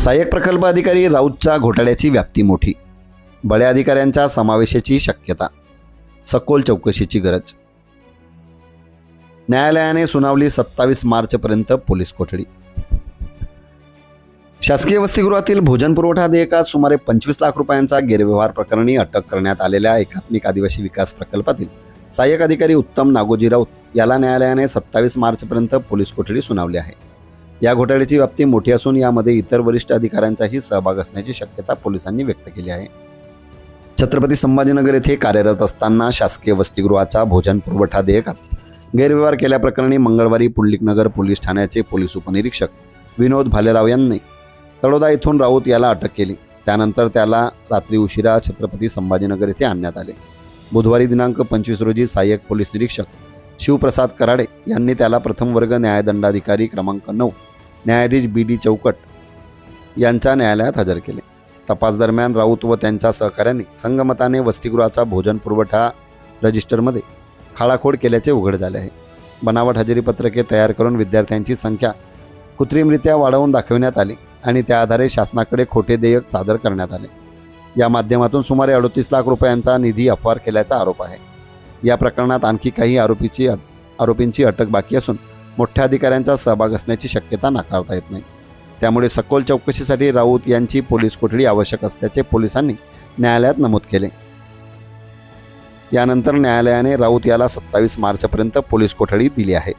सहाय्यक प्रकल्प अधिकारी राऊतच्या घोटाळ्याची व्याप्ती मोठी, बड्या अधिकाऱ्यांच्या समावेशाची शक्यता, सखोल चौकशीची गरज. न्यायालयाने सुनावली 27 मार्चपर्यंत पोलीस कोठडी. शासकीय वसतिगृहातील भोजन पुरवठा देयकात सुमारे 25 लाख रुपयांचा गैरव्यवहार प्रकरणी अटक करण्यात आलेल्या एकात्मिक आदिवासी विकास प्रकल्पातील सहाय्यक अधिकारी उत्तम नागोजी राऊत याला न्यायालयाने 27 मार्चपर्यंत पोलीस कोठडी सुनावली आहे. या घोटाळ्याची व्याप्ती मोठी असून यामध्ये इतर वरिष्ठ अधिकाऱ्यांचाही सहभाग असण्याची शक्यता पोलिसांनी व्यक्त केली आहे. छत्रपती संभाजीनगर येथे कार्यरत असताना शासकीय वसतिगृहाचा भोजन पुरवठा देयकात गैरव्यवहार केल्याप्रकरणी मंगळवारी पुंडलिकनगर पोलीस ठाण्याचे पोलीस उपनिरीक्षक विनोद भालेराव यांनी तळोदा येथून राऊत याला अटक केली. त्यानंतर त्याला रात्री उशिरा छत्रपती संभाजीनगर येथे आणण्यात आले. बुधवारी दिनांक 25 रोजी सहाय्यक पोलीस निरीक्षक शिवप्रसाद कराडे यांनी त्याला प्रथम वर्ग न्यायदंडाधिकारी क्रमांक 9 न्यायाधीश BD चौकट यांच्या न्यायालयात हजर केले. तपास दरम्यान राऊत व त्यांच्या सहकाऱ्यांनी संगमताने वसतिगृहाचा भोजन पुरवठा रजिस्टरमध्ये खाडाखोड केल्याचे उघड झाले आहे. बनावट हजेरीपत्रके तयार करून विद्यार्थ्यांची संख्या कृत्रिमरित्या वाढवून दाखविण्यात आली आणि त्या आधारे शासनाकडे खोटे देयक सादर करण्यात आले. या माध्यमातून सुमारे 38 लाख रुपयांचा निधी अपहार केल्याचा आरोप आहे. या प्रकरणात आणखी काही आरोपींची अटक बाकी असून मोठ्या अधिकाऱ्यांचा सहभाग असण्याची शक्यता नाकारता येत नाही. त्यामुळे सखोल चौकशीसाठी राऊत यांची पोलीस कोठडी आवश्यक असल्याचे पोलिसांनी न्यायालयात नमूद केले. यानंतर न्यायालयाने राऊत याला 27 मार्चपर्यंत पोलीस कोठडी दिली आहे.